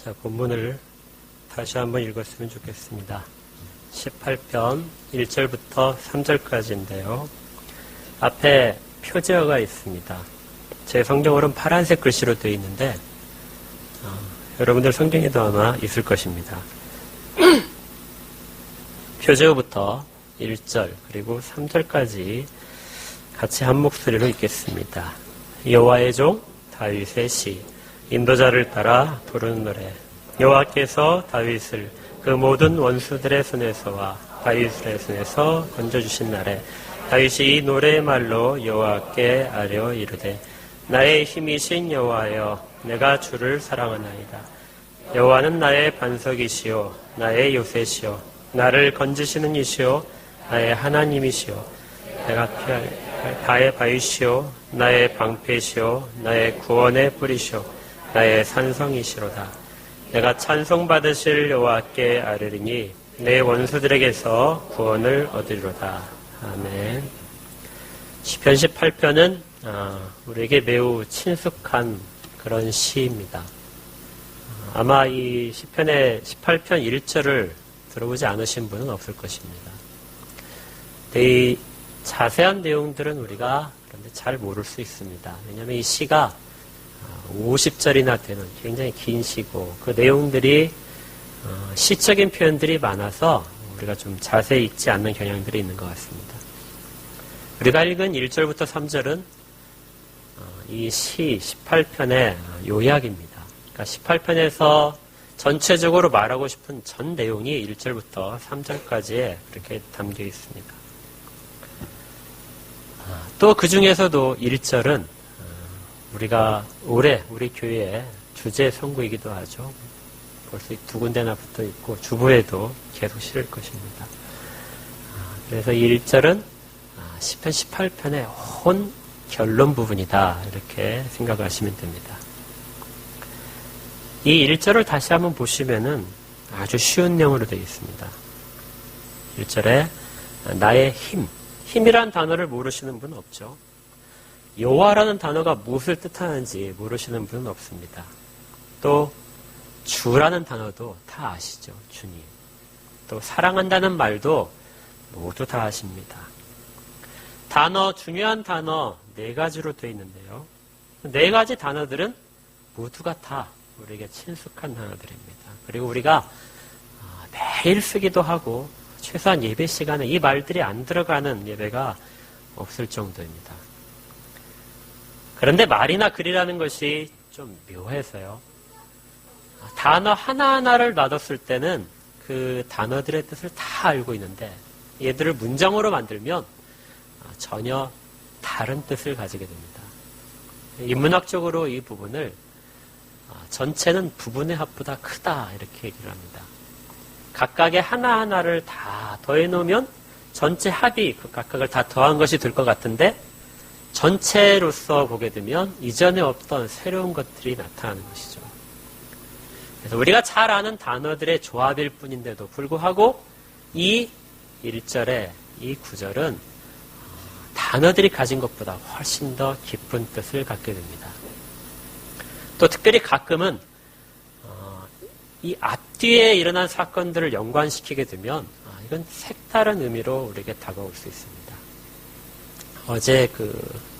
자, 본문을 다시 한번 읽었으면 좋겠습니다. 18편 1절부터 3절까지인데요. 앞에 표제어가 있습니다. 제 성경으로는 파란색 글씨로 되어 있는데 여러분들 성경에도 아마 있을 것입니다. 표제어부터 1절 그리고 3절까지 같이 한 목소리로 읽겠습니다. 여호와의 종 다윗의 시, 인도자를 따라 부르는 노래. 여호와께서 다윗을 그 모든 원수들의 손에서와 다윗의 손에서 건져주신 날에 다윗이 이 노래의 말로 여호와께 아뢰어 이르되 나의 힘이신 여호와여 내가 주를 사랑하나이다. 여호와는 나의 반석이시오 나의 요새시오 나를 건지시는 이시오 나의 하나님이시오 내가 피할 나의 바위시오 나의 방패시오 나의 구원의 뿌리시오 나의 산성이시로다. 내가 찬송받으실 여호와께 아뢰리니 내 원수들에게서 구원을 얻으리로다. 아멘. 시편 18편은 우리에게 매우 친숙한 그런 시입니다. 아마 이 시편의 18편 1절을 들어보지 않으신 분은 없을 것입니다. 이 자세한 내용들은 우리가 그런데 잘 모를 수 있습니다. 왜냐하면 이 시가 50절이나 되는 굉장히 긴 시고 그 내용들이 시적인 표현들이 많아서 우리가 좀 자세히 읽지 않는 경향들이 있는 것 같습니다. 우리가 읽은 1절부터 3절은 이 시 18편의 요약입니다. 그러니까 18편에서 전체적으로 말하고 싶은 전 내용이 1절부터 3절까지에 그렇게 담겨 있습니다. 또 그 중에서도 1절은 우리가 올해 우리 교회의 주제 선구이기도 하죠. 벌써 두 군데나 붙어 있고 주부에도 계속 실을 것입니다. 그래서 1절은 시편 18편의 혼 결론 부분이다 이렇게 생각하시면 됩니다. 이 1절을 다시 한번 보시면은 아주 쉬운 내용으로 되어 있습니다. 1절에 나의 힘이란 단어를 모르시는 분은 없죠. 여호와라는 단어가 무엇을 뜻하는지 모르시는 분은 없습니다. 또 주라는 단어도 다 아시죠. 주님. 또 사랑한다는 말도 모두 다 아십니다. 중요한 단어 4가지로 되어 있는데요. 4가지 단어들은 모두가 다 우리에게 친숙한 단어들입니다. 그리고 우리가 매일 쓰기도 하고 최소한 예배 시간에 이 말들이 안 들어가는 예배가 없을 정도입니다. 그런데 말이나 글이라는 것이 좀 묘해서요. 단어 하나하나를 놔뒀을 때는 그 단어들의 뜻을 다 알고 있는데 얘들을 문장으로 만들면 전혀 다른 뜻을 가지게 됩니다. 인문학적으로 이 부분을 전체는 부분의 합보다 크다 이렇게 얘기를 합니다. 각각의 하나하나를 다 더해놓으면 전체 합이 그 각각을 다 더한 것이 될 것 같은데 전체로서 보게 되면 이전에 없던 새로운 것들이 나타나는 것이죠. 그래서 우리가 잘 아는 단어들의 조합일 뿐인데도 불구하고 이 1절의 이 9절은 단어들이 가진 것보다 훨씬 더 깊은 뜻을 갖게 됩니다. 또 특별히 가끔은 이 앞뒤에 일어난 사건들을 연관시키게 되면 이건 색다른 의미로 우리에게 다가올 수 있습니다. 어제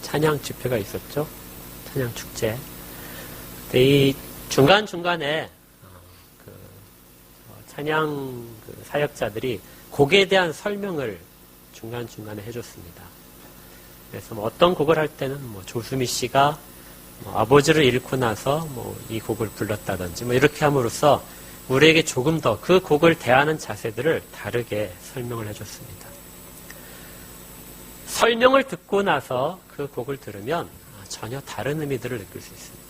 찬양 집회가 있었죠. 찬양 축제. 이 중간중간에 찬양 사역자들이 곡에 대한 설명을 중간중간에 해줬습니다. 그래서 어떤 곡을 할 때는 조수미 씨가 아버지를 잃고 나서 이 곡을 불렀다든지 이렇게 함으로써 우리에게 조금 더 그 곡을 대하는 자세들을 다르게 설명을 해줬습니다. 설명을 듣고 나서 그 곡을 들으면 전혀 다른 의미들을 느낄 수 있습니다.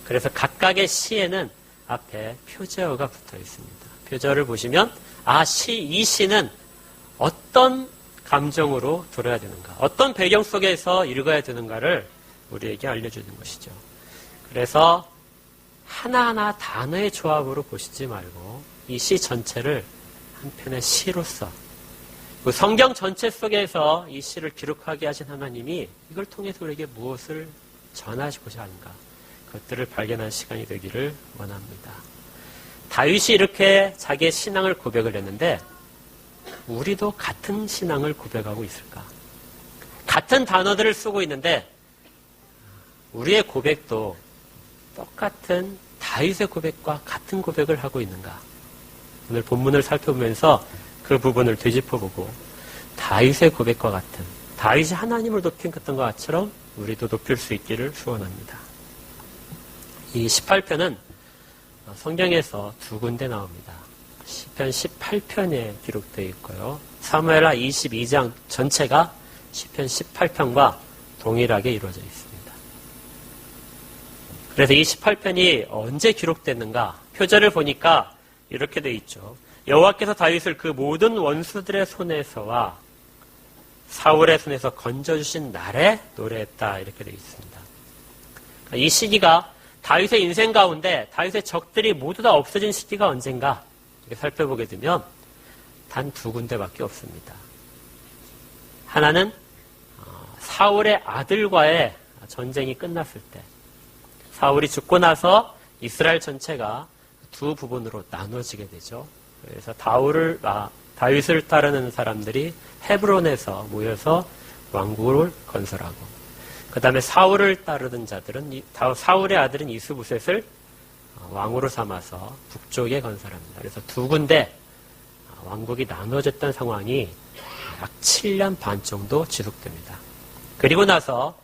그래서 각각의 시에는 앞에 표제어가 붙어 있습니다. 표제어를 보시면 이 시는 어떤 감정으로 들어야 되는가, 어떤 배경 속에서 읽어야 되는가를 우리에게 알려주는 것이죠. 그래서 하나하나 단어의 조합으로 보시지 말고 이 시 전체를 한 편의 시로서 성경 전체 속에서 이 시를 기록하게 하신 하나님이 이걸 통해서 우리에게 무엇을 전하시고자 하는가, 그것들을 발견한 시간이 되기를 원합니다. 다윗이 이렇게 자기의 신앙을 고백을 했는데 우리도 같은 신앙을 고백하고 있을까? 같은 단어들을 쓰고 있는데 우리의 고백도 똑같은 다윗의 고백과 같은 고백을 하고 있는가? 오늘 본문을 살펴보면서 그 부분을 되짚어보고 다윗의 고백과 같은, 다윗이 하나님을 높인 것과 것처럼 우리도 높일 수 있기를 소원합니다. 이 18편은 성경에서 두 군데 나옵니다. 시편 18편에 기록되어 있고요. 사무엘하 22장 전체가 시편 18편과 동일하게 이루어져 있습니다. 그래서 이 18편이 언제 기록됐는가? 표절을 보니까 이렇게 되어 있죠. 여호와께서 다윗을 그 모든 원수들의 손에서와 사울의 손에서 건져주신 날에 노래했다. 이렇게 되어 있습니다. 이 시기가 다윗의 인생 가운데 다윗의 적들이 모두 다 없어진 시기가 언젠가 이렇게 살펴보게 되면 단 두 군데밖에 없습니다. 하나는 사울의 아들과의 전쟁이 끝났을 때, 사울이 죽고 나서 이스라엘 전체가 두 부분으로 나눠지게 되죠. 그래서 다윗을 따르는 사람들이 헤브론에서 모여서 왕국을 건설하고, 그 다음에 사울을 따르는 자들은, 사울의 아들인 이스보셋을 왕으로 삼아서 북쪽에 건설합니다. 그래서 두 군데 왕국이 나눠졌던 상황이 약 7년 반 정도 지속됩니다. 그리고 나서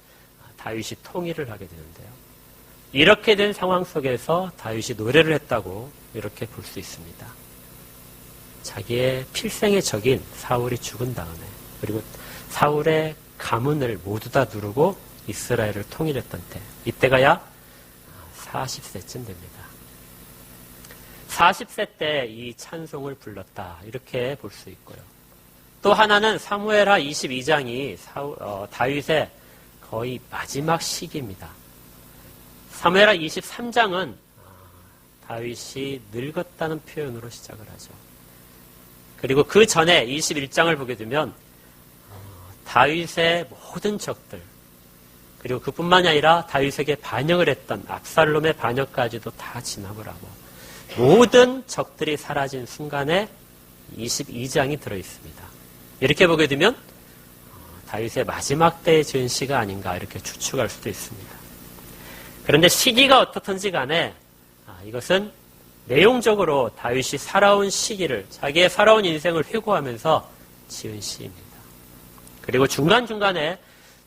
다윗이 통일을 하게 되는데요. 이렇게 된 상황 속에서 다윗이 노래를 했다고 이렇게 볼 수 있습니다. 자기의 필생의 적인 사울이 죽은 다음에, 그리고 사울의 가문을 모두 다 누르고 이스라엘을 통일했던 때, 이때가 약 40세쯤 됩니다. 40세 때 이 찬송을 불렀다, 이렇게 볼 수 있고요. 또 하나는 사무엘하 22장이 다윗의 거의 마지막 시기입니다. 사무엘하 23장은 다윗이 늙었다는 표현으로 시작을 하죠. 그리고 그 전에 21장을 보게 되면 다윗의 모든 적들, 그리고 그뿐만이 아니라 다윗에게 반역을 했던 압살롬의 반역까지도 다 진압을 하고 모든 적들이 사라진 순간에 22장이 들어있습니다. 이렇게 보게 되면 다윗의 마지막 때의 지은 시가 아닌가 이렇게 추측할 수도 있습니다. 그런데 시기가 어떻든지 간에 이것은 내용적으로 다윗이 살아온 시기를, 자기의 살아온 인생을 회고하면서 지은 시입니다. 그리고 중간중간에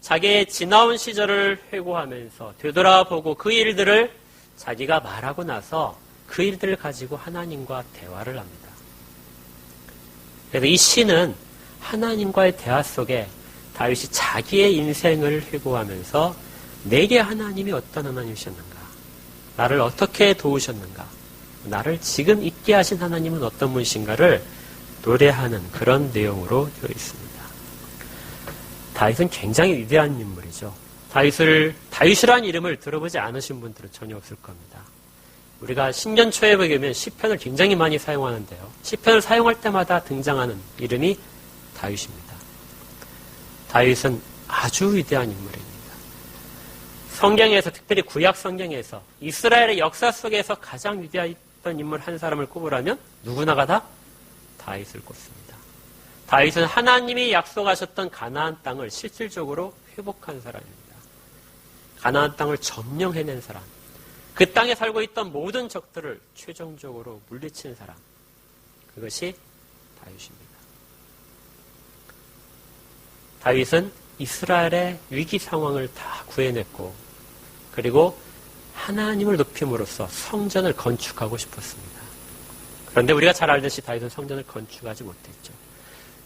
자기의 지나온 시절을 회고하면서 되돌아보고 그 일들을 자기가 말하고 나서 그 일들을 가지고 하나님과 대화를 합니다. 그래서 이 시는 하나님과의 대화 속에 다윗이 자기의 인생을 회고하면서 내게 하나님이 어떤 하나님이셨는가, 나를 어떻게 도우셨는가, 나를 지금 있게 하신 하나님은 어떤 분이신가를 노래하는 그런 내용으로 되어 있습니다. 다윗은 굉장히 위대한 인물이죠. 다윗이라는 이름을 들어보지 않으신 분들은 전혀 없을 겁니다. 우리가 신년 초에 보게 되면 시편을 굉장히 많이 사용하는데요. 시편을 사용할 때마다 등장하는 이름이 다윗입니다. 다윗은 아주 위대한 인물입니다. 성경에서, 특별히 구약 성경에서 이스라엘의 역사 속에서 가장 위대했던 인물 한 사람을 꼽으라면 누구나가 다 다윗을 꼽습니다. 다윗은 하나님이 약속하셨던 가나안 땅을 실질적으로 회복한 사람입니다. 가나안 땅을 점령해낸 사람, 그 땅에 살고 있던 모든 적들을 최종적으로 물리친 사람, 그것이 다윗입니다. 다윗은 이스라엘의 위기 상황을 다 구해냈고, 그리고 하나님을 높임으로써 성전을 건축하고 싶었습니다. 그런데 우리가 잘 알듯이 다윗은 성전을 건축하지 못했죠.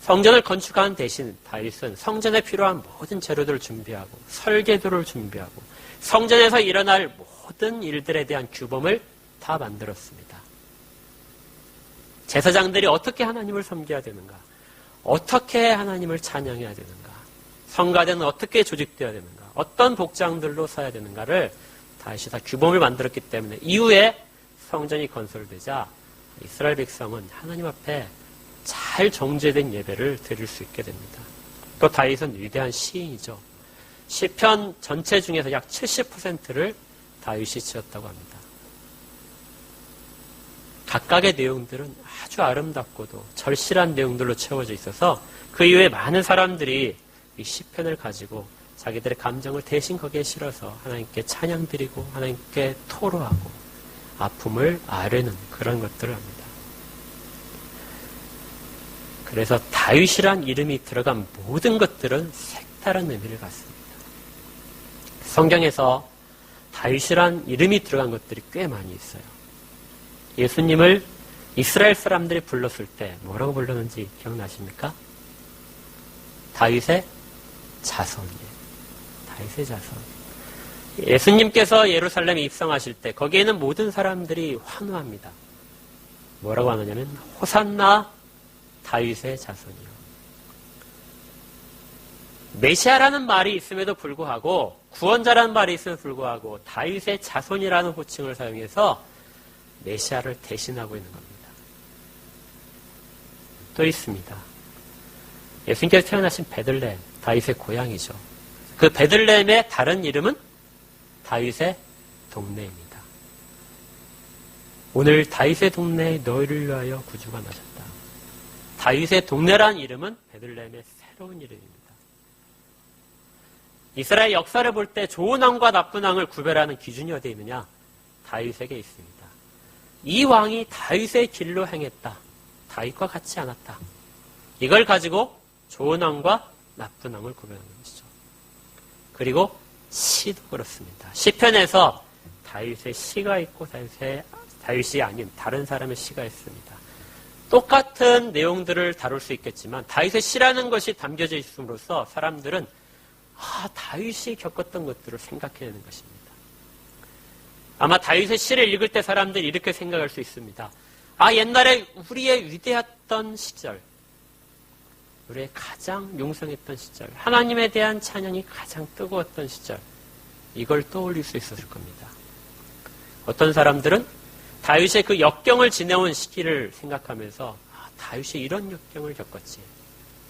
성전을 건축하는 대신 다윗은 성전에 필요한 모든 재료들을 준비하고 설계도를 준비하고 성전에서 일어날 모든 일들에 대한 규범을 다 만들었습니다. 제사장들이 어떻게 하나님을 섬겨야 되는가, 어떻게 하나님을 찬양해야 되는가, 성가대는 어떻게 조직되어야 되는가, 어떤 복장들로 서야 되는가를 다윗이 다 규범을 만들었기 때문에 이후에 성전이 건설되자 이스라엘 백성은 하나님 앞에 잘 정제된 예배를 드릴 수 있게 됩니다. 또 다윗은 위대한 시인이죠. 시편 전체 중에서 약 70%를 다윗이 지었다고 합니다. 각각의 내용들은 아주 아름답고도 절실한 내용들로 채워져 있어서 그 이후에 많은 사람들이 이 시편을 가지고 자기들의 감정을 대신 거기에 실어서 하나님께 찬양드리고 하나님께 토로하고 아픔을 아뢰는 그런 것들을 합니다. 그래서 다윗이란 이름이 들어간 모든 것들은 색다른 의미를 갖습니다. 성경에서 다윗이란 이름이 들어간 것들이 꽤 많이 있어요. 예수님을 이스라엘 사람들이 불렀을 때 뭐라고 불렀는지 기억나십니까? 다윗의 자손이에요. 다윗의 자손. 예수님께서 예루살렘에 입성하실 때 거기에는 모든 사람들이 환호합니다. 뭐라고 하느냐면 호산나 다윗의 자손이요. 메시아라는 말이 있음에도 불구하고 구원자라는 말이 있음에도 불구하고 다윗의 자손이라는 호칭을 사용해서 메시아를 대신하고 있는 겁니다. 또 있습니다. 예수님께서 태어나신 베들레헴, 다윗의 고향이죠. 그 베들레헴의 다른 이름은 다윗의 동네입니다. 오늘 다윗의 동네에 너희를 위하여 구주가 나셨다. 다윗의 동네란 이름은 베들레헴의 새로운 이름입니다. 이스라엘 역사를 볼 때 좋은 왕과 나쁜 왕을 구별하는 기준이 어디에 있느냐? 다윗에게 있습니다. 이 왕이 다윗의 길로 행했다. 다윗과 같지 않았다. 이걸 가지고 좋은 왕과 나쁜 왕을 구별하는 것이죠. 그리고 시도 그렇습니다. 시편에서 다윗의 시가 있고 다윗이 아닌 다른 사람의 시가 있습니다. 똑같은 내용들을 다룰 수 있겠지만 다윗의 시라는 것이 담겨져 있음으로써 사람들은 다윗이 겪었던 것들을 생각해내는 것입니다. 아마 다윗의 시를 읽을 때 사람들이 이렇게 생각할 수 있습니다. 옛날에 우리의 위대했던 시절, 우리의 가장 용성했던 시절, 하나님에 대한 찬양이 가장 뜨거웠던 시절, 이걸 떠올릴 수 있었을 겁니다. 어떤 사람들은 다윗의 그 역경을 지내온 시기를 생각하면서 다윗이 이런 역경을 겪었지.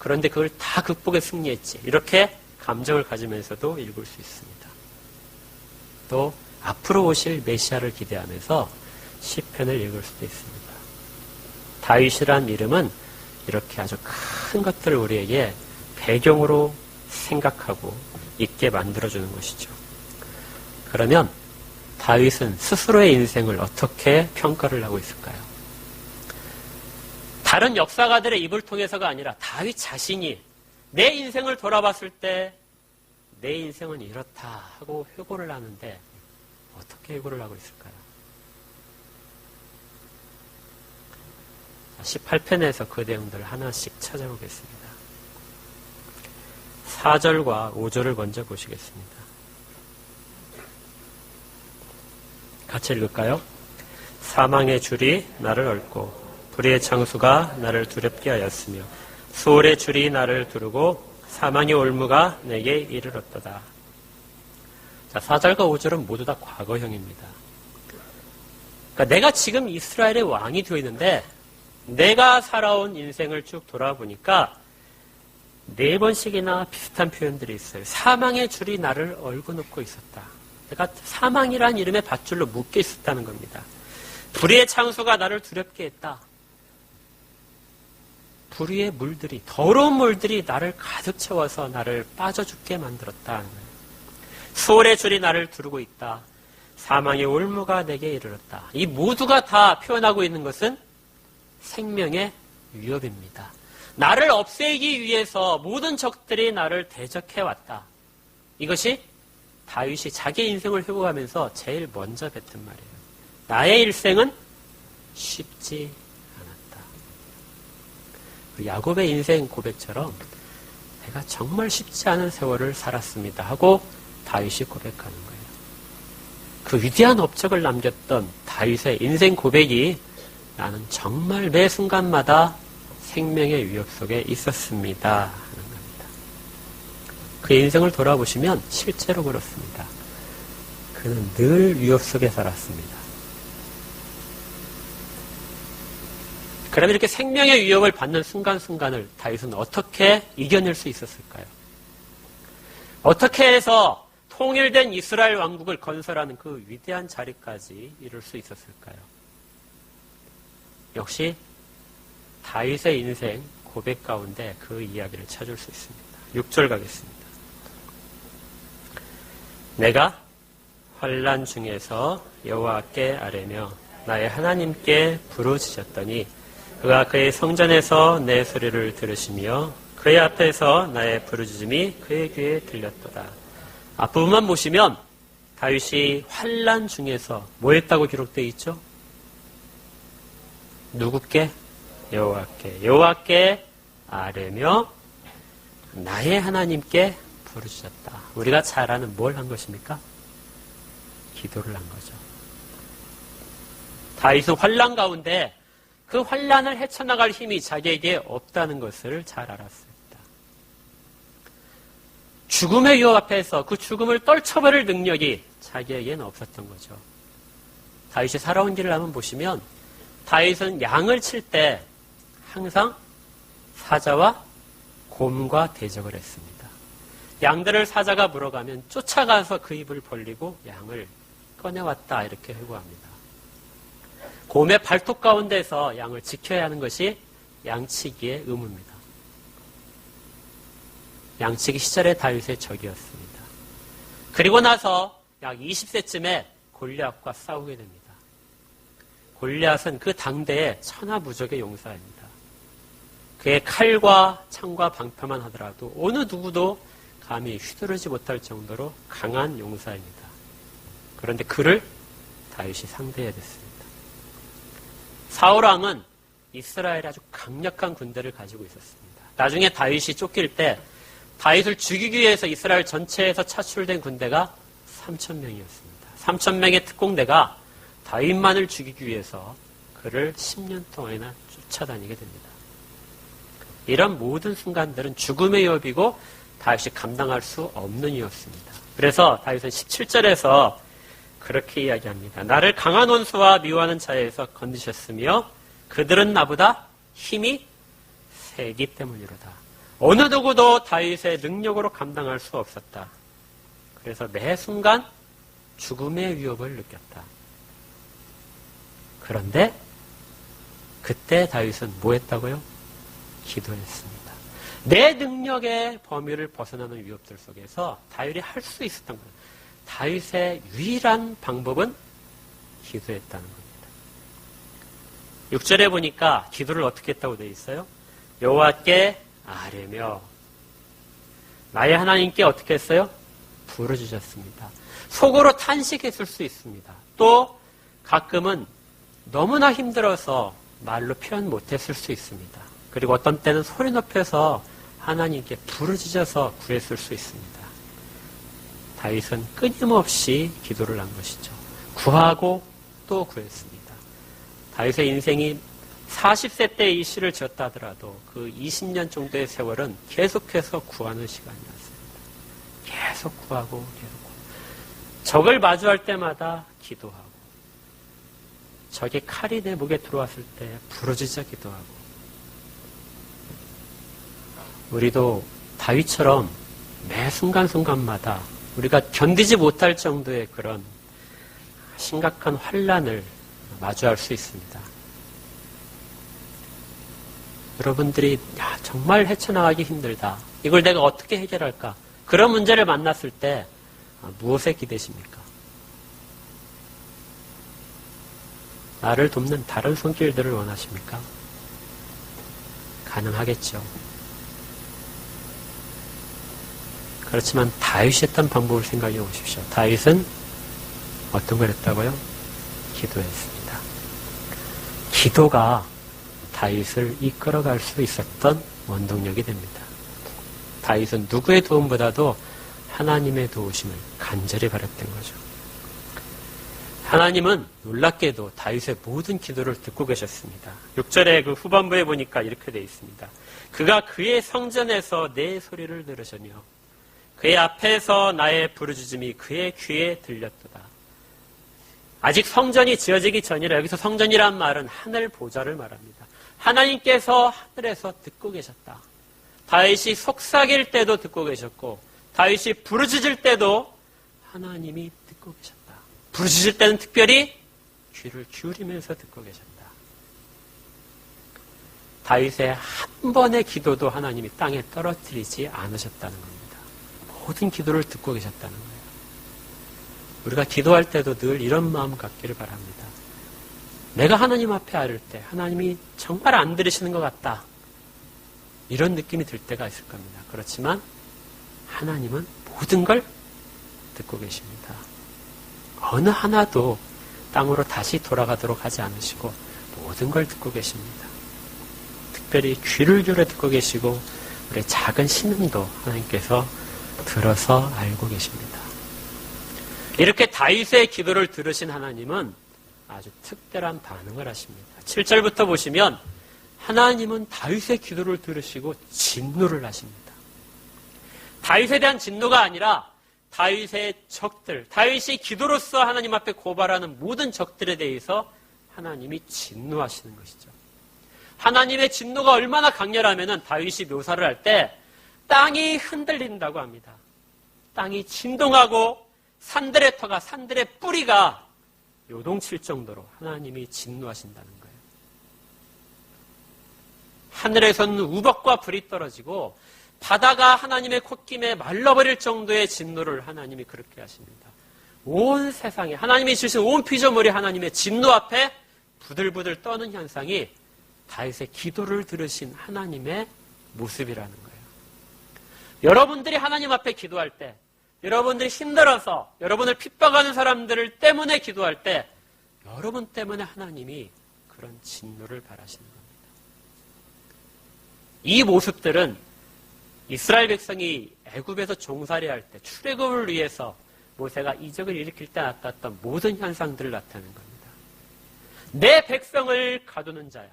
그런데 그걸 다 극복해 승리했지. 이렇게 감정을 가지면서도 읽을 수 있습니다. 또 앞으로 오실 메시아를 기대하면서 시편을 읽을 수도 있습니다. 다윗이란 이름은 이렇게 아주 큰 것들을 우리에게 배경으로 생각하고 있게 만들어주는 것이죠. 그러면 다윗은 스스로의 인생을 어떻게 평가를 하고 있을까요? 다른 역사가들의 입을 통해서가 아니라 다윗 자신이 내 인생을 돌아봤을 때 내 인생은 이렇다 하고 회고를 하는데 어떻게 회고를 하고 있을까요? 18편에서 그 내용들을 하나씩 찾아보겠습니다. 4절과 5절을 먼저 보시겠습니다. 같이 읽을까요? 사망의 줄이 나를 얽고 불의의 창수가 나를 두렵게 하였으며 수월의 줄이 나를 두르고 사망의 올무가 내게 이르렀도다. 자, 4절과 5절은 모두 다 과거형입니다. 그러니까 내가 지금 이스라엘의 왕이 되어 있는데 내가 살아온 인생을 쭉 돌아보니까 4번씩이나 비슷한 표현들이 있어요. 사망의 줄이 나를 얽어놓고 있었다. 내가 사망이란 이름의 밧줄로 묶여 있었다는 겁니다. 불의의 창수가 나를 두렵게 했다. 불의의 물들이, 더러운 물들이 나를 가득 채워서 나를 빠져 죽게 만들었다. 수월의 줄이 나를 두르고 있다. 사망의 올무가 내게 이르렀다. 이 모두가 다 표현하고 있는 것은 생명의 위협입니다. 나를 없애기 위해서 모든 적들이 나를 대적해왔다. 이것이 다윗이 자기 인생을 회고하면서 제일 먼저 뱉은 말이에요. 나의 일생은 쉽지 않았다. 야곱의 인생 고백처럼 내가 정말 쉽지 않은 세월을 살았습니다 하고 다윗이 고백하는 거예요. 그 위대한 업적을 남겼던 다윗의 인생 고백이 나는 정말 매 순간마다 생명의 위협 속에 있었습니다 하는 겁니다. 그 인생을 돌아보시면 실제로 그렇습니다. 그는 늘 위협 속에 살았습니다. 그러면 이렇게 생명의 위협을 받는 순간순간을 다윗은 어떻게 이겨낼 수 있었을까요? 어떻게 해서 통일된 이스라엘 왕국을 건설하는 그 위대한 자리까지 이룰 수 있었을까요? 역시 다윗의 인생 고백 가운데 그 이야기를 찾을 수 있습니다. 6절 가겠습니다. 내가 환난 중에서 여호와께 아뢰며 나의 하나님께 부르짖었더니 그가 그의 성전에서 내 소리를 들으시며 그의 앞에서 나의 부르짖음이 그의 귀에 들렸도다. 앞부분만 보시면 다윗이 환난 중에서 뭐 했다고 기록되어 있죠? 누구께? 여호와께 아뢰며 나의 하나님께 부르짖었다. 우리가 잘 아는 뭘 한 것입니까? 기도를 한 거죠. 다윗은 환난 가운데 그 환난을 헤쳐나갈 힘이 자기에게 없다는 것을 잘 알았습니다. 죽음의 위협 앞에서 그 죽음을 떨쳐버릴 능력이 자기에게는 없었던 거죠. 다윗이 살아온 길을 한번 보시면 다윗은 양을 칠 때 항상 사자와 곰과 대적을 했습니다. 양들을 사자가 물어가면 쫓아가서 그 입을 벌리고 양을 꺼내왔다 이렇게 회고합니다. 곰의 발톱 가운데서 양을 지켜야 하는 것이 양치기의 의무입니다. 양치기 시절에 다윗의 적이었습니다. 그리고 나서 약 20세쯤에 골리앗과 싸우게 됩니다. 골리앗은 그 당대의 천하무적의 용사입니다. 그의 칼과 창과 방패만 하더라도 어느 누구도 감히 휘두르지 못할 정도로 강한 용사입니다. 그런데 그를 다윗이 상대해야 됐습니다. 사울왕은 이스라엘에 아주 강력한 군대를 가지고 있었습니다. 나중에 다윗이 쫓길 때 다윗을 죽이기 위해서 이스라엘 전체에서 차출된 군대가 3,000명이었습니다. 3,000명의 특공대가 다윗만을 죽이기 위해서 그를 10년 동안이나 쫓아다니게 됩니다. 이런 모든 순간들은 죽음의 위협이고 다윗이 감당할 수 없는 이유였습니다. 그래서 다윗은 17절에서 그렇게 이야기합니다. 나를 강한 원수와 미워하는 자에서 건지셨으며 그들은 나보다 힘이 세기 때문이로다. 어느 누구도 다윗의 능력으로 감당할 수 없었다. 그래서 매 순간 죽음의 위협을 느꼈다. 그런데 그때 다윗은 뭐 했다고요? 기도했습니다. 내 능력의 범위를 벗어나는 위협들 속에서 다윗이 할 수 있었던 거예요. 다윗의 유일한 방법은 기도했다는 겁니다. 6절에 보니까 기도를 어떻게 했다고 되어 있어요? 여호와께 아뢰며 나의 하나님께 어떻게 했어요? 부르짖었습니다. 속으로 탄식했을 수 있습니다. 또 가끔은 너무나 힘들어서 말로 표현 못했을 수 있습니다. 그리고 어떤 때는 소리 높여서 하나님께 부르짖어서 구했을 수 있습니다. 다윗은 끊임없이 기도를 한 것이죠. 구하고 또 구했습니다. 다윗의 인생이 40세 때 이 시를 지었다 하더라도 그 20년 정도의 세월은 계속해서 구하는 시간이었습니다. 계속 구하고 계속 구하고. 적을 마주할 때마다 기도하고 적의 칼이 내 목에 들어왔을 때 부르짖어 기도하고 우리도 다윗처럼 매 순간순간마다 우리가 견디지 못할 정도의 그런 심각한 환난을 마주할 수 있습니다. 여러분들이 정말 헤쳐나가기 힘들다. 이걸 내가 어떻게 해결할까? 그런 문제를 만났을 때 무엇에 기대십니까? 나를 돕는 다른 손길들을 원하십니까? 가능하겠죠. 그렇지만 다윗이 했던 방법을 생각해 보십시오. 다윗은 어떤 걸 했다고요? 기도했습니다. 기도가 다윗을 이끌어갈 수 있었던 원동력이 됩니다. 다윗은 누구의 도움보다도 하나님의 도우심을 간절히 바랐던 거죠. 하나님은 놀랍게도 다윗의 모든 기도를 듣고 계셨습니다. 6절의 그 후반부에 보니까 이렇게 되어 있습니다. 그가 그의 성전에서 내 소리를 들으시며 그의 앞에서 나의 부르짖음이 그의 귀에 들렸도다. 아직 성전이 지어지기 전이라 여기서 성전이란 말은 하늘 보좌를 말합니다. 하나님께서 하늘에서 듣고 계셨다. 다윗이 속삭일 때도 듣고 계셨고 다윗이 부르짖을 때도 하나님이 듣고 계셨다. 부르짖을 때는 특별히 귀를 기울이면서 듣고 계셨다. 다윗의 한 번의 기도도 하나님이 땅에 떨어뜨리지 않으셨다는 겁니다. 모든 기도를 듣고 계셨다는 거예요. 우리가 기도할 때도 늘 이런 마음 갖기를 바랍니다. 내가 하나님 앞에 아를 때 하나님이 정말 안 들으시는 것 같다. 이런 느낌이 들 때가 있을 겁니다. 그렇지만 하나님은 모든 걸 듣고 계십니다. 어느 하나도 땅으로 다시 돌아가도록 하지 않으시고 모든 걸 듣고 계십니다. 특별히 귀를 기울여 듣고 계시고 우리의 작은 신음도 하나님께서 들어서 알고 계십니다. 이렇게 다윗의 기도를 들으신 하나님은 아주 특별한 반응을 하십니다. 7절부터 보시면 하나님은 다윗의 기도를 들으시고 진노를 하십니다. 다윗에 대한 진노가 아니라 다윗의 적들, 다윗이 기도로서 하나님 앞에 고발하는 모든 적들에 대해서 하나님이 진노하시는 것이죠. 하나님의 진노가 얼마나 강렬하면은 다윗이 묘사를 할 때 땅이 흔들린다고 합니다. 땅이 진동하고 산들의 터가, 산들의 뿌리가 요동칠 정도로 하나님이 진노하신다는 거예요. 하늘에서는 우박과 불이 떨어지고 바다가 하나님의 콧김에 말라버릴 정도의 진노를 하나님이 그렇게 하십니다. 온 세상에 하나님이 주신 온 피조물이 하나님의 진노 앞에 부들부들 떠는 현상이 다윗의 기도를 들으신 하나님의 모습이라는 거예요. 여러분들이 하나님 앞에 기도할 때, 여러분들이 힘들어서 여러분을 핍박하는 사람들 때문에 기도할 때 여러분 때문에 하나님이 그런 진노를 바라시는 겁니다. 이 모습들은 이스라엘 백성이 애굽에서 종살이할 때 출애굽을 위해서 모세가 이적을 일으킬 때 나타났던 모든 현상들을 나타내는 겁니다. 내 백성을 가두는 자야.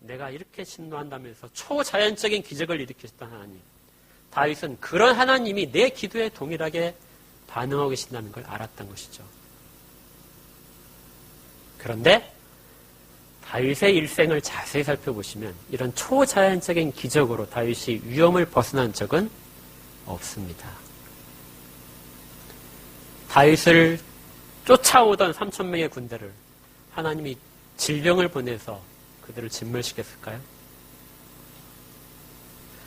내가 이렇게 진노한다면서 초자연적인 기적을 일으키셨던 하나님. 다윗은 그런 하나님이 내 기도에 동일하게 반응하고 계신다는 걸 알았던 것이죠. 그런데 다윗의 일생을 자세히 살펴보시면 이런 초자연적인 기적으로 다윗이 위험을 벗어난 적은 없습니다. 다윗을 쫓아오던 3,000명의 군대를 하나님이 질병을 보내서 그들을 진멸시켰을까요?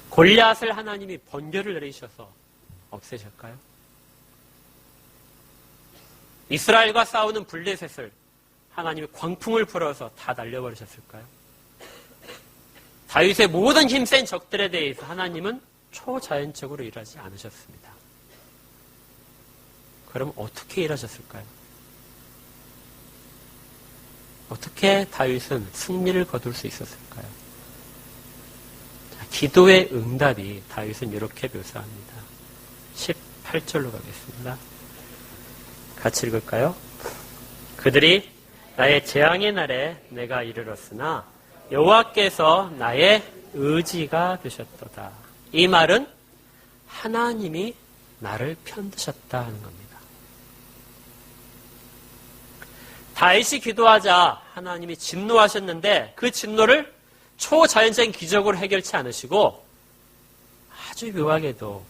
골리앗을 하나님이 번개를 내리셔서 없애셨을까요? 이스라엘과 싸우는 블레셋을 하나님이 광풍을 불어서 다 날려버리셨을까요? 다윗의 모든 힘센 적들에 대해서 하나님은 초자연적으로 일하지 않으셨습니다. 그럼 어떻게 일하셨을까요? 어떻게 다윗은 승리를 거둘 수 있었을까요? 자, 기도의 응답이 다윗은 이렇게 묘사합니다. 18절로 가겠습니다. 같이 읽을까요? 그들이 나의 재앙의 날에 내가 이르렀으나 여호와께서 나의 의지가 되셨도다. 이 말은 하나님이 나를 편드셨다 하는 겁니다. 다윗이 기도하자 하나님이 진노하셨는데 그 진노를 초자연적인 기적으로 해결치 않으시고 아주 묘하게도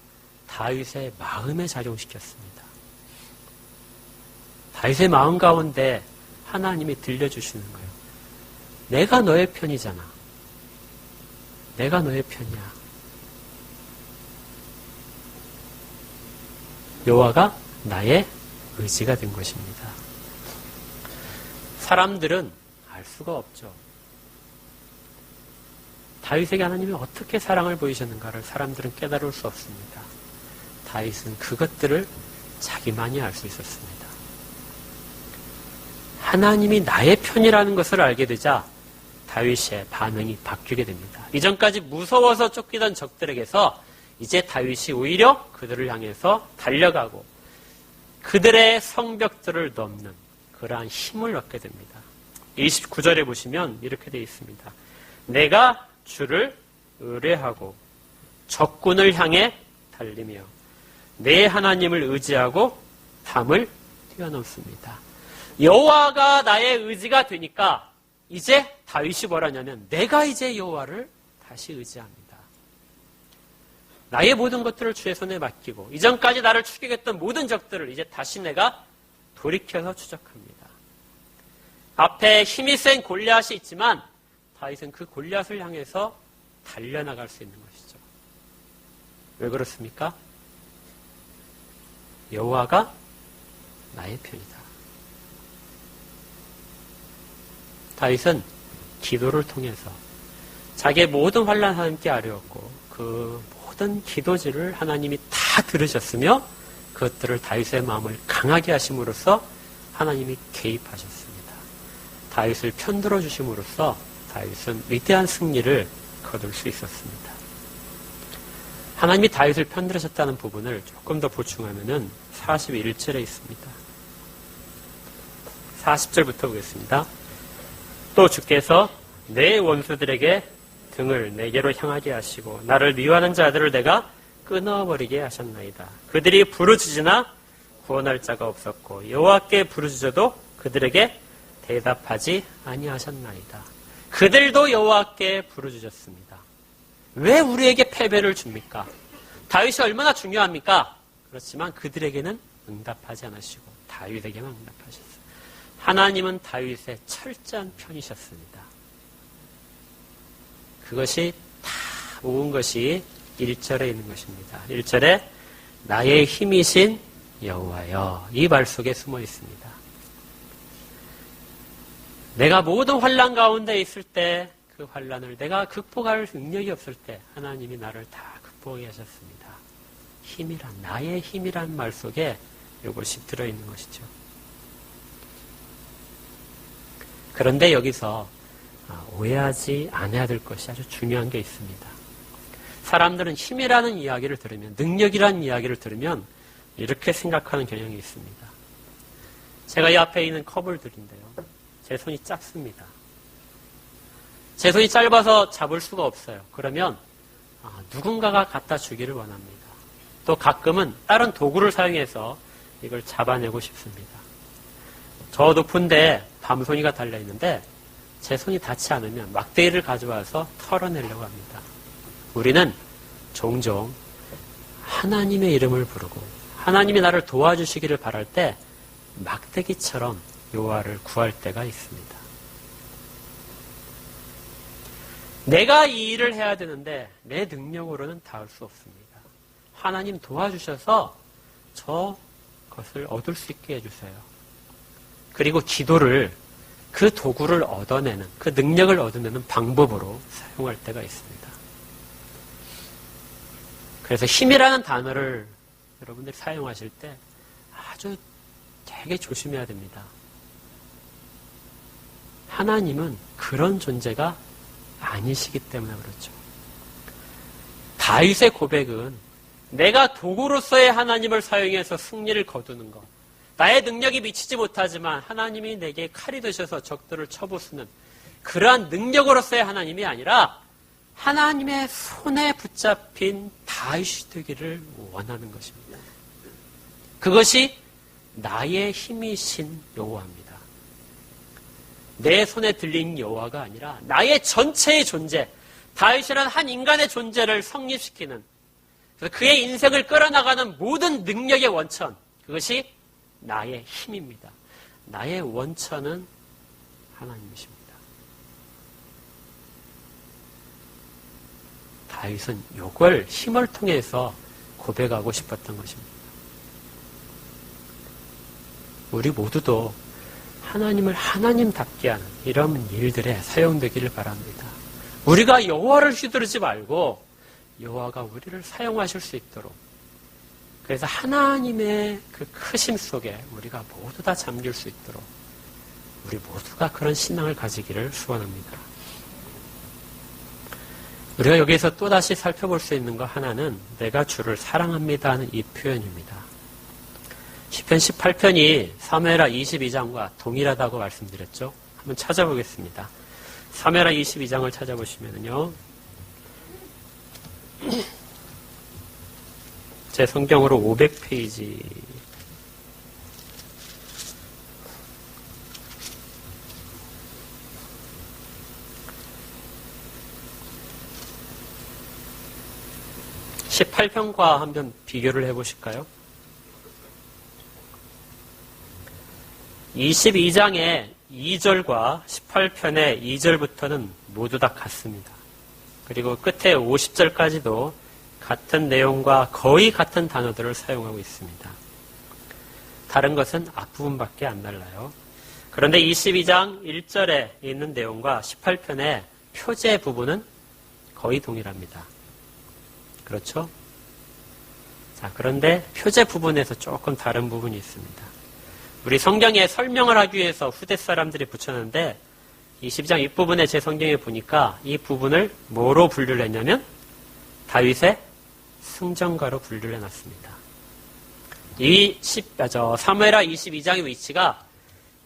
다윗의 마음에 작용시켰습니다. 다윗의 마음 가운데 하나님이 들려주시는 거예요. 내가 너의 편이잖아. 내가 너의 편이야. 여호와가 나의 의지가 된 것입니다. 사람들은 알 수가 없죠. 다윗에게 하나님이 어떻게 사랑을 보이셨는가를 사람들은 깨달을 수 없습니다. 다윗은 그것들을 자기만이 알 수 있었습니다. 하나님이 나의 편이라는 것을 알게 되자 다윗의 반응이 바뀌게 됩니다. 이전까지 무서워서 쫓기던 적들에게서 이제 다윗이 오히려 그들을 향해서 달려가고 그들의 성벽들을 넘는 그러한 힘을 얻게 됩니다. 29절에 보시면 이렇게 되어 있습니다. 내가 주를 의뢰하고 적군을 향해 달리며 내 하나님을 의지하고 담을 뛰어넘습니다. 여호와가 나의 의지가 되니까 이제 다윗이 뭐라냐면 내가 이제 여호와를 다시 의지합니다. 나의 모든 것들을 주의 손에 맡기고 이전까지 나를 추격했던 모든 적들을 이제 다시 내가 돌이켜서 추적합니다. 앞에 힘이 센 골리앗이 있지만 다윗은 그 골리앗을 향해서 달려나갈 수 있는 것이죠. 왜 그렇습니까? 여호와가 나의 편이다. 다윗은 기도를 통해서 자기의 모든 환난 하나님께 아뢰었고 그 모든 기도지를 하나님이 다 들으셨으며 그것들을 다윗의 마음을 강하게 하심으로써 하나님이 개입하셨습니다. 다윗을 편들어 주심으로써 다윗은 위대한 승리를 거둘 수 있었습니다. 하나님이 다윗을 편들으셨다는 부분을 조금 더 보충하면은 41절에 있습니다. 40절부터 보겠습니다. 또 주께서 내 원수들에게 등을 내게로 향하게 하시고 나를 미워하는 자들을 내가 끊어버리게 하셨나이다. 그들이 부르짖으나 구원할 자가 없었고 여호와께 부르짖어도 그들에게 대답하지 아니하셨나이다. 그들도 여호와께 부르짖었습니다. 왜 우리에게 패배를 줍니까? 다윗이 얼마나 중요합니까? 그렇지만 그들에게는 응답하지 않으시고 다윗에게만 응답하셨어요. 하나님은 다윗의 철저한 편이셨습니다. 그것이 다 모은 것이 1절에 있는 것입니다. 1절에 나의 힘이신 여호와여, 이 말 속에 숨어 있습니다. 내가 모든 환난 가운데 있을 때 그 환난을 내가 극복할 능력이 없을 때 하나님이 나를 다 극복하게 하셨습니다. 힘이란, 나의 힘이란 말 속에 이것이 들어있는 것이죠. 그런데 여기서 오해하지 않아야 될 것이 아주 중요한 게 있습니다. 사람들은 힘이라는 이야기를 들으면, 능력이라는 이야기를 들으면 이렇게 생각하는 경향이 있습니다. 제가 이 앞에 있는 컵을 들인데요. 제 손이 작습니다. 제 손이 짧아서 잡을 수가 없어요. 그러면 누군가가 갖다 주기를 원합니다. 또 가끔은 다른 도구를 사용해서 이걸 잡아내고 싶습니다. 저 높은데 밤송이가 달려있는데 제 손이 닿지 않으면 막대기를 가져와서 털어내려고 합니다. 우리는 종종 하나님의 이름을 부르고 하나님이 나를 도와주시기를 바랄 때 막대기처럼 여호와를 구할 때가 있습니다. 내가 이 일을 해야 되는데 내 능력으로는 닿을 수 없습니다. 하나님 도와주셔서 저것을 얻을 수 있게 해주세요. 그리고 기도를 그 도구를 얻어내는, 그 능력을 얻어내는 방법으로 사용할 때가 있습니다. 그래서 힘이라는 단어를 여러분들이 사용하실 때 아주 되게 조심해야 됩니다. 하나님은 그런 존재가 아니시기 때문에 그렇죠. 다윗의 고백은 내가 도구로서의 하나님을 사용해서 승리를 거두는 것, 나의 능력이 미치지 못하지만 하나님이 내게 칼이 되셔서 적들을 쳐부수는 그러한 능력으로서의 하나님이 아니라 하나님의 손에 붙잡힌 다윗이 되기를 원하는 것입니다. 그것이 나의 힘이신 여호와입니다. 내 손에 들린 여호와가 아니라 나의 전체의 존재, 다윗이라는 한 인간의 존재를 성립시키는, 그래서 그의 인생을 끌어나가는 모든 능력의 원천, 그것이 나의 힘입니다. 나의 원천은 하나님이십니다. 다윗은 이걸 힘을 통해서 고백하고 싶었던 것입니다. 우리 모두도 하나님을 하나님답게 하는 이런 일들에 사용되기를 바랍니다. 우리가 여호와를 휘두르지 말고 여호와가 우리를 사용하실 수 있도록, 그래서 하나님의 그 크심 속에 우리가 모두 다 잠길 수 있도록 우리 모두가 그런 신앙을 가지기를 소원합니다. 우리가 여기에서 또다시 살펴볼 수 있는 것 하나는 내가 주를 사랑합니다 하는 이 표현입니다. 시편 18편이 사무엘하 22장과 동일하다고 말씀드렸죠. 한번 찾아보겠습니다. 사무엘하 22장을 찾아보시면요. 제 성경으로 500페이지. 18편과 한번 비교를 해보실까요? 22장의 2절과 18편의 2절부터는 모두 다 같습니다. 그리고 끝에 50절까지도 같은 내용과 거의 같은 단어들을 사용하고 있습니다. 다른 것은 앞부분밖에 안 달라요. 그런데 22장 1절에 있는 내용과 18편의 표제 부분은 거의 동일합니다. 그렇죠? 자, 그런데 표제 부분에서 조금 다른 부분이 있습니다. 우리 성경에 설명을 하기 위해서 후대 사람들이 붙였는데 22장 윗부분에 제 성경에 보니까 이 부분을 뭐로 분류를 했냐면 다윗의 승전가로 분류를 해놨습니다. 사무엘하 22장의 위치가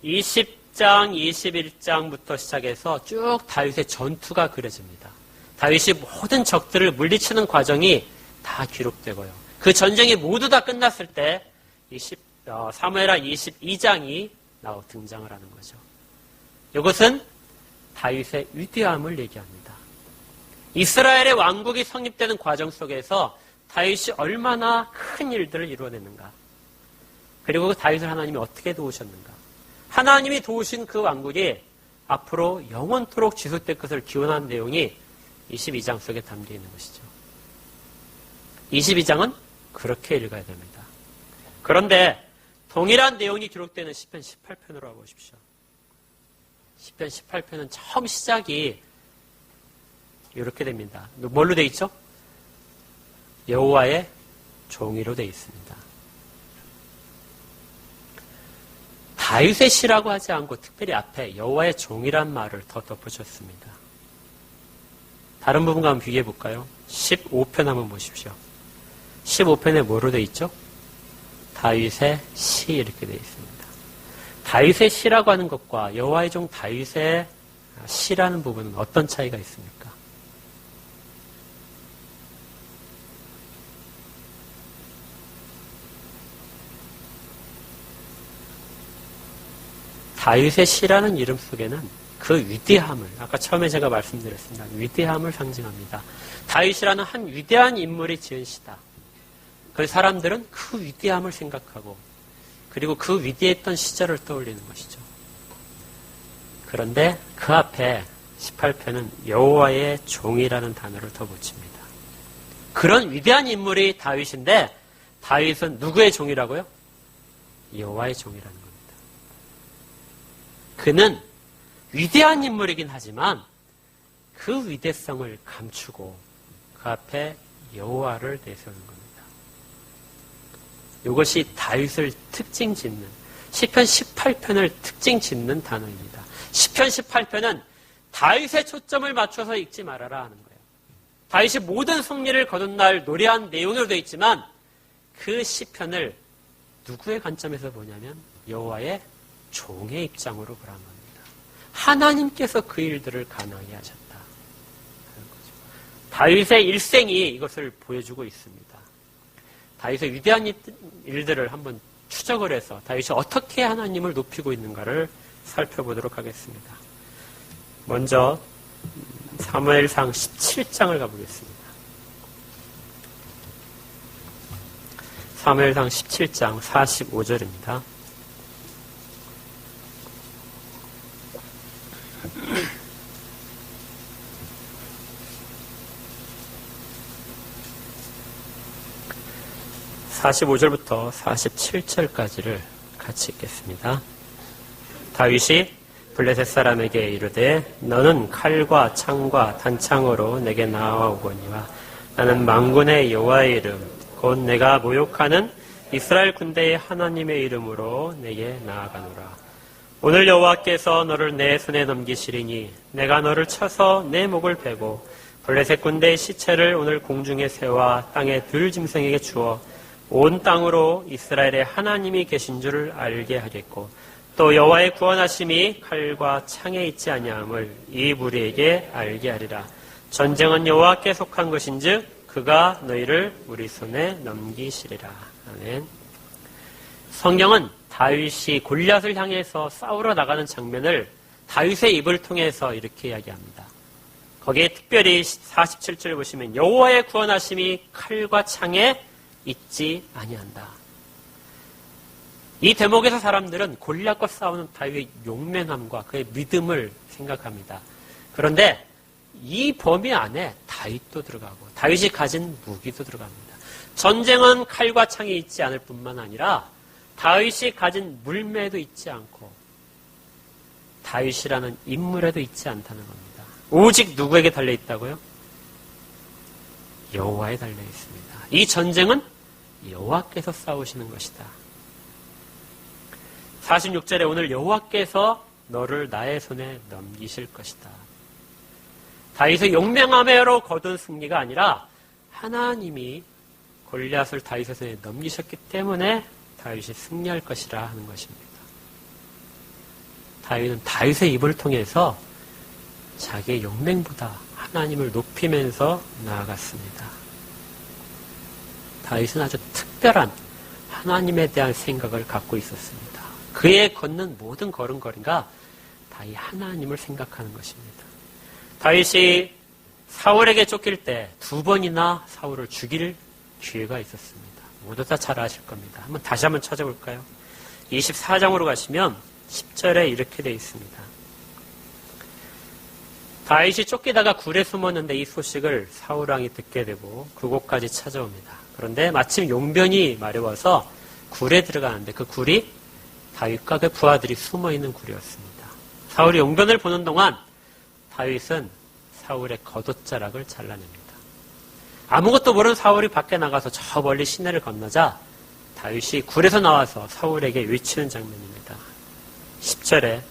20장, 21장부터 시작해서 쭉 다윗의 전투가 그려집니다. 다윗이 모든 적들을 물리치는 과정이 다 기록되고요. 그 전쟁이 모두 다 끝났을 때 사무엘하 22장이 등장을 하는 거죠. 이것은 다윗의 위대함을 얘기합니다. 이스라엘의 왕국이 성립되는 과정 속에서 다윗이 얼마나 큰 일들을 이루어냈는가. 그리고 다윗을 하나님이 어떻게 도우셨는가. 하나님이 도우신 그 왕국이 앞으로 영원토록 지속될 것을 기원한 내용이 22장 속에 담겨 있는 것이죠. 22장은 그렇게 읽어야 됩니다. 그런데 동일한 내용이 기록되는 시편 18편으로 가보십시오. 시편 18편은 처음 시작이 이렇게 됩니다. 뭘로 되어 있죠? 여호와의 종이로 되어 있습니다. 다윗의 시라고 하지 않고 특별히 앞에 여호와의 종이란 말을 더 덧붙였습니다. 다른 부분과 한번 비교해 볼까요? 15편 한번 보십시오. 15편에 뭐로 되어 있죠? 다윗의 시 이렇게 되어 있습니다. 다윗의 시라고 하는 것과 여호와의 종 다윗의 시라는 부분은 어떤 차이가 있습니까? 다윗의 시라는 이름 속에는 그 위대함을, 아까 처음에 제가 말씀드렸습니다. 위대함을 상징합니다. 다윗이라는 한 위대한 인물이 지은 시다. 그 사람들은 그 위대함을 생각하고 그리고 그 위대했던 시절을 떠올리는 것이죠. 그런데 그 앞에 18편은 여호와의 종이라는 단어를 더 붙입니다. 그런 위대한 인물이 다윗인데 다윗은 누구의 종이라고요? 여호와의 종이라는 겁니다. 그는 위대한 인물이긴 하지만 그 위대성을 감추고 그 앞에 여호와를 내세우는 겁니다. 이것이 다윗을 특징 짓는 시편 18편을 특징 짓는 단어입니다. 시편 18편은 다윗의 초점을 맞춰서 읽지 말아라 하는 거예요. 다윗이 모든 승리를 거둔 날 노래한 내용으로 되어 있지만 그 시편을 누구의 관점에서 보냐면 여호와의 종의 입장으로 보라는 겁니다. 하나님께서 그 일들을 가능하게 하셨다. 다윗의 일생이 이것을 보여주고 있습니다. 다윗의 위대한 일들을 한번 추적을 해서 다윗이 어떻게 하나님을 높이고 있는가를 살펴보도록 하겠습니다. 먼저 사무엘상 17장을 가보겠습니다. 사무엘상 17장 45절입니다. (45절부터) (47절까지를) 같이 읽겠습니다. 다윗이 블레셋 사람에게 이르되 너는 칼과 창과 단창으로 내게 나아오거니와 나는 만군의 여호와의 이름 곧 내가 모욕하는 이스라엘 군대의 하나님의 이름으로 내게 나아가노라. 오늘 여호와께서 너를 내 손에 넘기시리니 내가 너를 쳐서 내 목을 베고 블레셋 군대의 시체를 오늘 공중에 세워 땅의 들짐승에게 주어 온 땅으로 이스라엘의 하나님이 계신 줄을 알게 하겠고 또 여호와의 구원하심이 칼과 창에 있지 아니함을 이 무리에게 알게 하리라. 전쟁은 여호와께 속한 것인즉 그가 너희를 우리 손에 넘기시리라. 아멘. 성경은 다윗이 골리앗을 향해서 싸우러 나가는 장면을 다윗의 입을 통해서 이렇게 이야기합니다. 거기에 특별히 47절 보시면 여호와의 구원하심이 칼과 창에 있지 아니한다. 이 대목에서 사람들은 골리앗과 싸우는 다윗의 용맹함과 그의 믿음을 생각합니다. 그런데 이 범위 안에 다윗도 들어가고 다윗이 가진 무기도 들어갑니다. 전쟁은 칼과 창이 있지 않을 뿐만 아니라 다윗이 가진 물매도 있지 않고 다윗이라는 인물에도 있지 않다는 겁니다. 오직 누구에게 달려 있다고요? 여호와에 달려 있습니다. 이 전쟁은 여호와께서 싸우시는 것이다. 46절에 오늘 여호와께서 너를 나의 손에 넘기실 것이다. 다윗의 용맹함으로 거둔 승리가 아니라 하나님이 골리앗을 다윗의 손에 넘기셨기 때문에 다윗이 승리할 것이라 하는 것입니다. 다윗은 다윗의 입을 통해서 자기의 용맹보다 하나님을 높이면서 나아갔습니다. 다윗은 아주 특별한 하나님에 대한 생각을 갖고 있었습니다. 그의 걷는 모든 걸음걸이가 다 이 하나님을 생각하는 것입니다. 다윗이 사울에게 쫓길 때 2번이나 사울을 죽일 기회가 있었습니다. 모두 다 잘 아실 겁니다. 다시 한번 찾아볼까요? 24장으로 가시면 10절에 이렇게 되어 있습니다. 다윗이 쫓기다가 굴에 숨었는데 이 소식을 사울왕이 듣게 되고 그곳까지 찾아옵니다. 그런데 마침 용변이 마려워서 굴에 들어가는데 그 굴이 다윗과 그 부하들이 숨어있는 굴이었습니다. 사울이 용변을 보는 동안 다윗은 사울의 겉옷자락을 잘라냅니다. 아무것도 모르는 사울이 밖에 나가서 저 멀리 시내를 건너자 다윗이 굴에서 나와서 사울에게 외치는 장면입니다. 10절에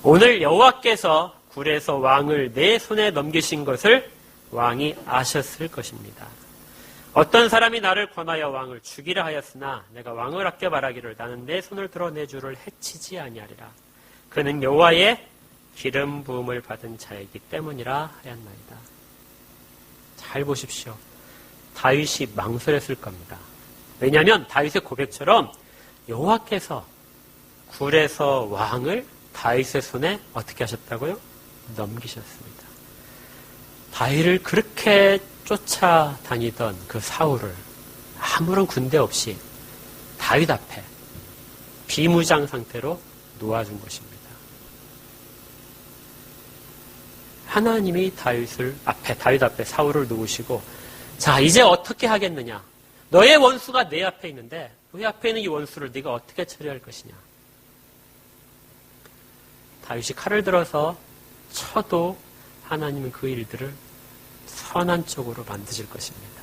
오늘 여호와께서 굴에서 왕을 내 손에 넘기신 것을 왕이 아셨을 것입니다. 어떤 사람이 나를 권하여 왕을 죽이라 하였으나 내가 왕을 아껴 말하기를 나는 내 손을 들어 내 주를 해치지 아니하리라. 그는 여호와의 기름 부음을 받은 자이기 때문이라 하였나이다. 잘 보십시오. 다윗이 망설였을 겁니다. 왜냐하면 다윗의 고백처럼 여호와께서 굴에서 왕을 다윗의 손에 어떻게 하셨다고요? 넘기셨습니다. 다윗을 그렇게 쫓아다니던 그 사울을 아무런 군대 없이 다윗 앞에 비무장 상태로 놓아준 것입니다. 하나님이 다윗 앞에 사울을 놓으시고 자 이제 어떻게 하겠느냐? 너의 원수가 내 앞에 있는데 너의 앞에 있는 이 원수를 네가 어떻게 처리할 것이냐? 다윗이 칼을 들어서 쳐도 하나님은 그 일들을 선한 쪽으로 만드실 것입니다.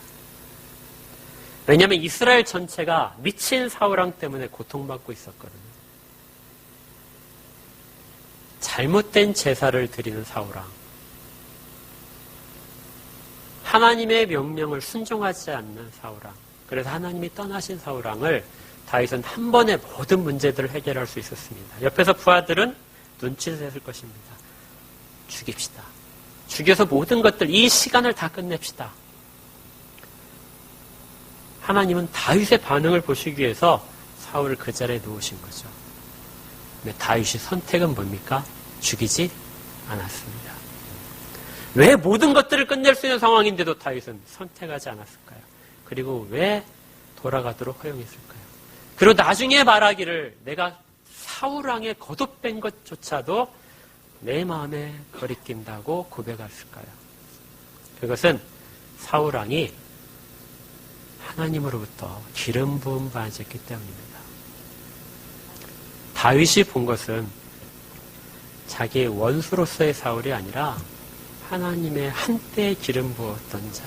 왜냐하면 이스라엘 전체가 미친 사울왕 때문에 고통받고 있었거든요. 잘못된 제사를 드리는 사울왕, 하나님의 명령을 순종하지 않는 사울왕, 그래서 하나님이 떠나신 사울왕을 다윗은 한 번에 모든 문제들을 해결할 수 있었습니다. 옆에서 부하들은 눈치를 챘을 것입니다. 죽입시다. 죽여서 모든 것들, 이 시간을 다 끝냅시다. 하나님은 다윗의 반응을 보시기 위해서 사울을 그 자리에 놓으신 거죠. 근데 다윗의 선택은 뭡니까? 죽이지 않았습니다. 왜 모든 것들을 끝낼 수 있는 상황인데도 다윗은 선택하지 않았을까요? 그리고 왜 돌아가도록 허용했을까요? 그리고 나중에 말하기를 내가 사울왕의 겉옷 뺀 것조차도 내 마음에 거리낀다고 고백했을까요? 그것은 사울왕이 하나님으로부터 기름 부음 받았기 때문입니다. 다윗이 본 것은 자기의 원수로서의 사울이 아니라 하나님의 한때 기름 부었던 자,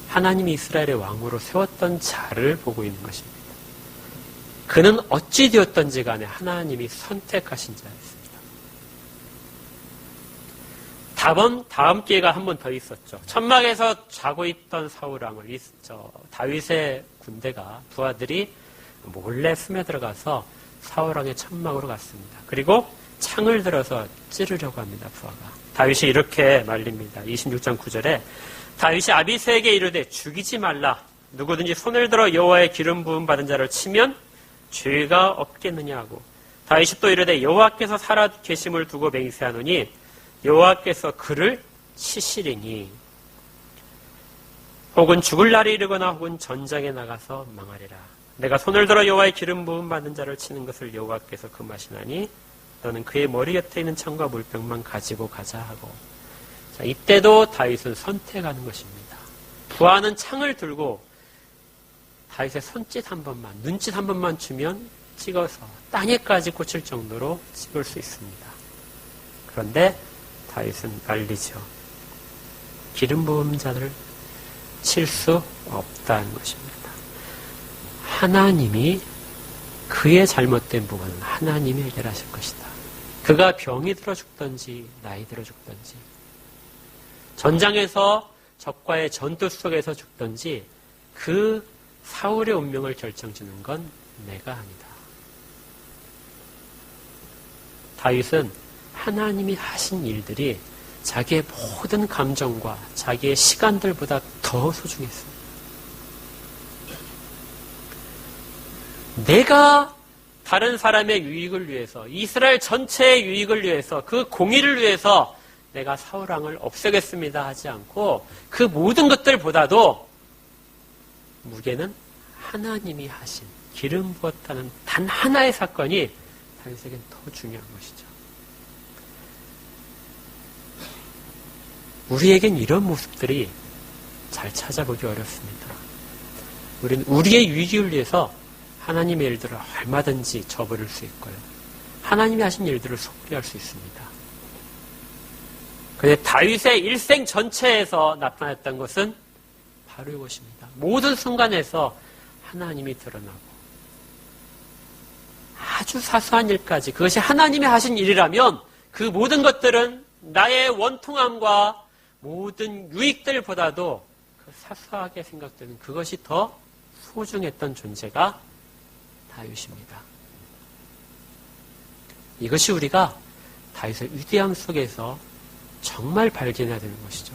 하나님이 이스라엘의 왕으로 세웠던 자를 보고 있는 것입니다. 그는 어찌 되었던지 간에 하나님이 선택하신 자였습니다. 다음 기회가 한 번 더 있었죠. 천막에서 자고 있던 사울왕을 다윗의 군대가 부하들이 몰래 스며들어가서 사울왕의 천막으로 갔습니다. 그리고 창을 들어서 찌르려고 합니다. 부하가. 다윗이 이렇게 말립니다. 26장 9절에 다윗이 아비새에게 이르되 죽이지 말라. 누구든지 손을 들어 여호와의 기름 부음 받은 자를 치면 죄가 없겠느냐 하고 다윗이 또 이르되 여호와께서 살아 계심을 두고 맹세하노니 여호와께서 그를 치시리니 혹은 죽을 날이 이르거나 혹은 전장에 나가서 망하리라. 내가 손을 들어 여호와의 기름 부음 받은 자를 치는 것을 여호와께서 금하시나니 너는 그의 머리 곁에 있는 창과 물병만 가지고 가자 하고. 자, 이때도 다윗은 선택하는 것입니다. 부하는 창을 들고 다윗의 손짓 한 번만, 눈짓 한 번만 주면 찍어서 땅에까지 꽂힐 정도로 찍을 수 있습니다. 그런데 다윗은 말리죠. 기름 부은 자를 칠 수 없다는 것입니다. 하나님이 그의 잘못된 부분은 하나님이 해결하실 것이다. 그가 병이 들어 죽든지 나이 들어 죽든지 전장에서 적과의 전투 속에서 죽든지 그 사울의 운명을 결정짓는 건 내가 아니다. 다윗은 하나님이 하신 일들이 자기의 모든 감정과 자기의 시간들보다 더 소중했습니다. 내가 다른 사람의 유익을 위해서, 이스라엘 전체의 유익을 위해서, 그 공의를 위해서 내가 사울 왕을 없애겠습니다 하지 않고 그 모든 것들보다도 무게는 하나님이 하신 기름 부었다는 단 하나의 사건이 다윗에겐 더 중요한 것이죠. 우리에겐 이런 모습들이 잘 찾아보기 어렵습니다. 우리는 우리의 유익을 위해서 하나님의 일들을 얼마든지 저버릴 수 있고요. 하나님이 하신 일들을 소홀히 할 수 있습니다. 그런데 다윗의 일생 전체에서 나타났던 것은 바로 이것입니다. 모든 순간에서 하나님이 드러나고 아주 사소한 일까지 그것이 하나님이 하신 일이라면 그 모든 것들은 나의 원통함과 모든 유익들보다도 그 사소하게 생각되는 그것이 더 소중했던 존재가 다윗입니다. 이것이 우리가 다윗의 위대함 속에서 정말 발견해야 되는 것이죠.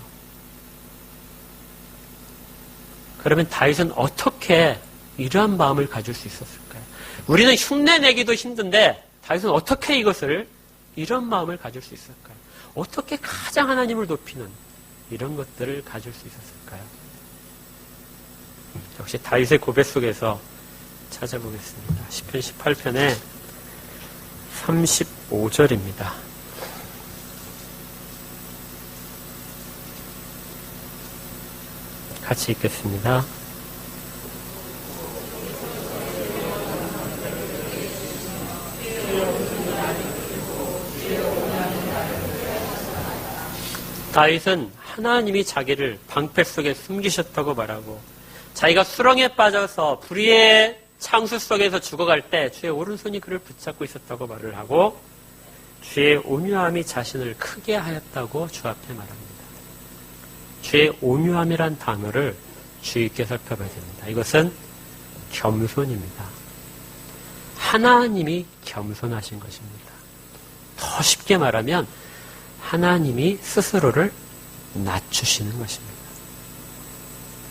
그러면 다윗은 어떻게 이러한 마음을 가질 수 있었을까요? 우리는 흉내내기도 힘든데 다윗은 어떻게 이런 마음을 가질 수 있을까요? 어떻게 가장 하나님을 높이는 이런 것들을 가질 수 있었을까요? 역시 다윗의 고백 속에서 찾아보겠습니다. 시편 18편의 35절입니다. 같이 읽겠습니다. 다윗은 하나님이 자기를 방패 속에 숨기셨다고 말하고 자기가 수렁에 빠져서 불의의 창수 속에서 죽어갈 때 주의 오른손이 그를 붙잡고 있었다고 말을 하고 주의 온유함이 자신을 크게 하였다고 주 앞에 말합니다. 주의 온유함이란 단어를 주의 있게 살펴봐야 됩니다. 이것은 겸손입니다. 하나님이 겸손하신 것입니다. 더 쉽게 말하면 하나님이 스스로를 낮추시는 것입니다.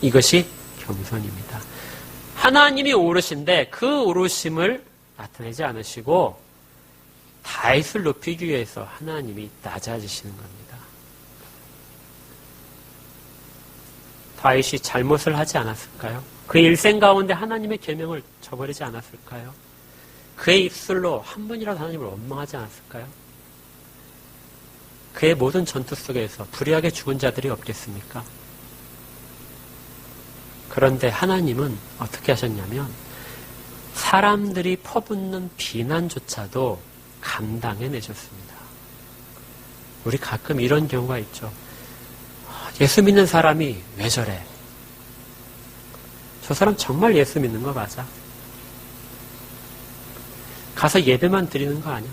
이것이 겸손입니다. 하나님이 오르신데 그 오르심을 나타내지 않으시고 다윗을 높이기 위해서 하나님이 낮아지시는 겁니다. 다윗이 잘못을 하지 않았을까요? 그 일생 가운데 하나님의 계명을 저버리지 않았을까요? 그의 입술로 한 번이라도 하나님을 원망하지 않았을까요? 그의 모든 전투 속에서 불의하게 죽은 자들이 없겠습니까? 그런데 하나님은 어떻게 하셨냐면 사람들이 퍼붓는 비난조차도 감당해내셨습니다. 우리 가끔 이런 경우가 있죠. 예수 믿는 사람이 왜 저래? 저 사람 정말 예수 믿는 거 맞아? 가서 예배만 드리는 거 아니야?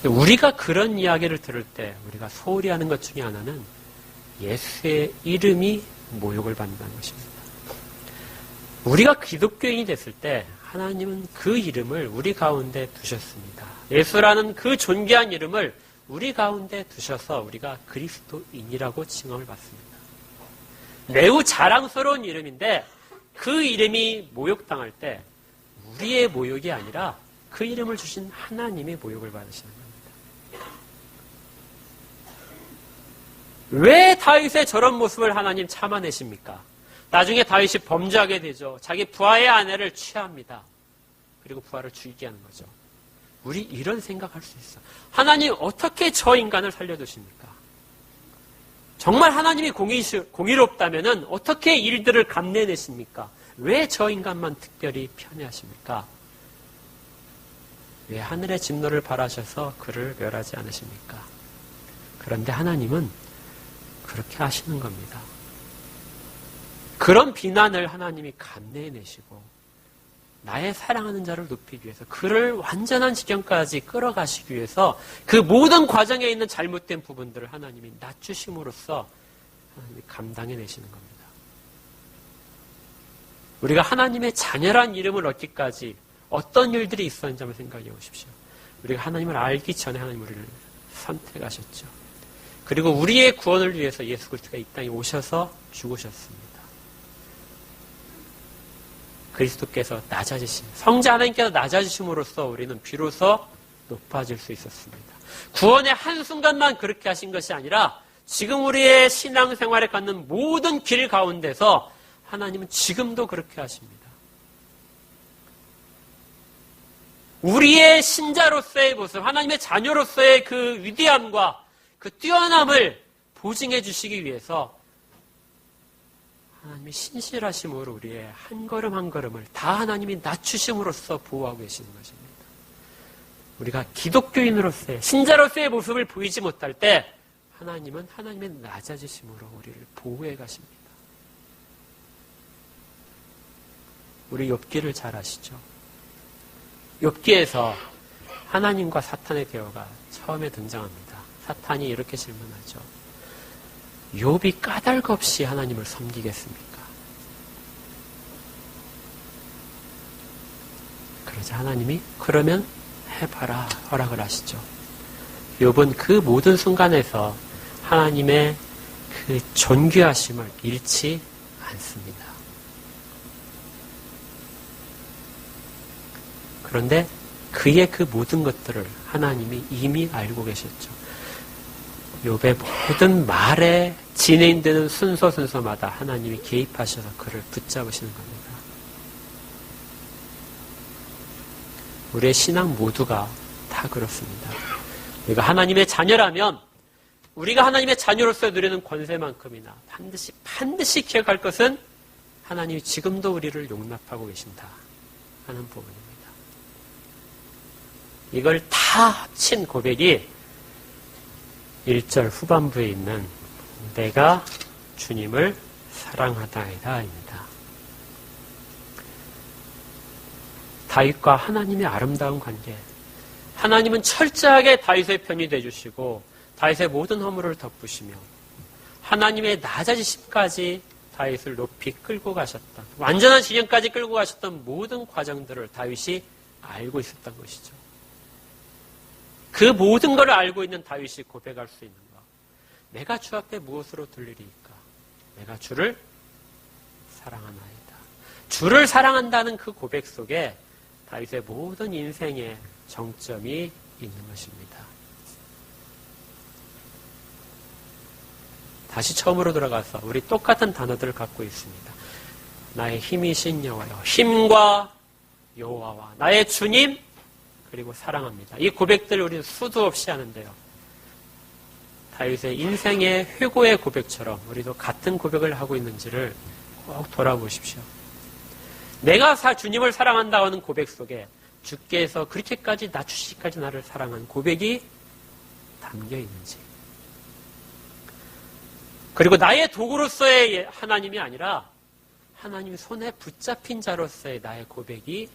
우리가 그런 이야기를 들을 때 우리가 소홀히 하는 것 중에 하나는 예수의 이름이 모욕을 받는다는 것입니다. 우리가 기독교인이 됐을 때 하나님은 그 이름을 우리 가운데 두셨습니다. 예수라는 그 존귀한 이름을 우리 가운데 두셔서 우리가 그리스도인이라고 칭함을 받습니다. 매우 자랑스러운 이름인데 그 이름이 모욕당할 때 우리의 모욕이 아니라 그 이름을 주신 하나님의 모욕을 받으시는 겁니다. 왜 다윗의 저런 모습을 하나님 참아내십니까? 나중에 다윗이 범죄하게 되죠. 자기 부하의 아내를 취합니다. 그리고 부하를 죽이게 하는 거죠. 우리 이런 생각할 수 있어. 하나님 어떻게 저 인간을 살려두십니까? 정말 하나님이 공의롭다면 어떻게 일들을 감내내십니까? 왜 저 인간만 특별히 편애하십니까? 왜 하늘의 진노를 바라셔서 그를 멸하지 않으십니까? 그런데 하나님은 그렇게 하시는 겁니다. 그런 비난을 하나님이 감내해내시고 나의 사랑하는 자를 높이기 위해서 그를 완전한 지경까지 끌어가시기 위해서 그 모든 과정에 있는 잘못된 부분들을 하나님이 낮추심으로써 하나님이 감당해내시는 겁니다. 우리가 하나님의 자녀란 이름을 얻기까지 어떤 일들이 있었는지 한번 생각해 보십시오. 우리가 하나님을 알기 전에 하나님 우리를 선택하셨죠. 그리고 우리의 구원을 위해서 예수 그리스도가 이 땅에 오셔서 죽으셨습니다. 그리스도께서 낮아지심, 성자 하나님께서 낮아지심으로써 우리는 비로소 높아질 수 있었습니다. 구원의 한순간만 그렇게 하신 것이 아니라 지금 우리의 신앙생활에 갖는 모든 길 가운데서 하나님은 지금도 그렇게 하십니다. 우리의 신자로서의 모습, 하나님의 자녀로서의 그 위대함과 그 뛰어남을 보증해 주시기 위해서 하나님의 신실하심으로 우리의 한 걸음 한 걸음을 다 하나님이 낮추심으로써 보호하고 계시는 것입니다. 우리가 기독교인으로서의 신자로서의 모습을 보이지 못할 때 하나님은 하나님의 낮아지심으로 우리를 보호해 가십니다. 우리 욥기를 잘 아시죠? 욥기에서 하나님과 사탄의 대화가 처음에 등장합니다. 사탄이 이렇게 질문하죠. 욥이 까닭 없이 하나님을 섬기겠습니까? 그러자 하나님이 그러면 해봐라 허락을 하시죠. 욥은 그 모든 순간에서 하나님의 그 존귀하심을 잃지 않습니다. 그런데 그의 그 모든 것들을 하나님이 이미 알고 계셨죠. 욥의 모든 말에 진행되는 순서마다 하나님이 개입하셔서 그를 붙잡으시는 겁니다. 우리의 신앙 모두가 다 그렇습니다. 우리가 하나님의 자녀라면 우리가 하나님의 자녀로서 누리는 권세만큼이나 반드시 기억할 것은 하나님이 지금도 우리를 용납하고 계신다 하는 부분입니다. 이걸 다 합친 고백이 1절 후반부에 있는 내가 주님을 사랑하다이다입니다. 다윗과 하나님의 아름다운 관계. 하나님은 철저하게 다윗의 편이 되어주시고 다윗의 모든 허물을 덮으시며 하나님의 낮아지심까지 다윗을 높이 끌고 가셨던 완전한 지경까지 끌고 가셨던 모든 과정들을 다윗이 알고 있었던 것이죠. 그 모든 것을 알고 있는 다윗이 고백할 수 있는 것. 내가 주 앞에 무엇으로 들리리까? 내가 주를 사랑하나이다. 주를 사랑한다는 그 고백 속에 다윗의 모든 인생의 정점이 있는 것입니다. 다시 처음으로 돌아가서 우리 똑같은 단어들을 갖고 있습니다. 나의 힘이신 여호와여, 힘과 여호와와 나의 주님, 그리고 사랑합니다. 이 고백들을 우리는 수도 없이 하는데요. 다윗의 인생의 회고의 고백처럼 우리도 같은 고백을 하고 있는지를 꼭 돌아보십시오. 내가 주님을 사랑한다고 하는 고백 속에 주께서 그렇게까지 낮추시기까지 나를 사랑한 고백이 담겨 있는지, 그리고 나의 도구로서의 하나님이 아니라 하나님의 손에 붙잡힌 자로서의 나의 고백이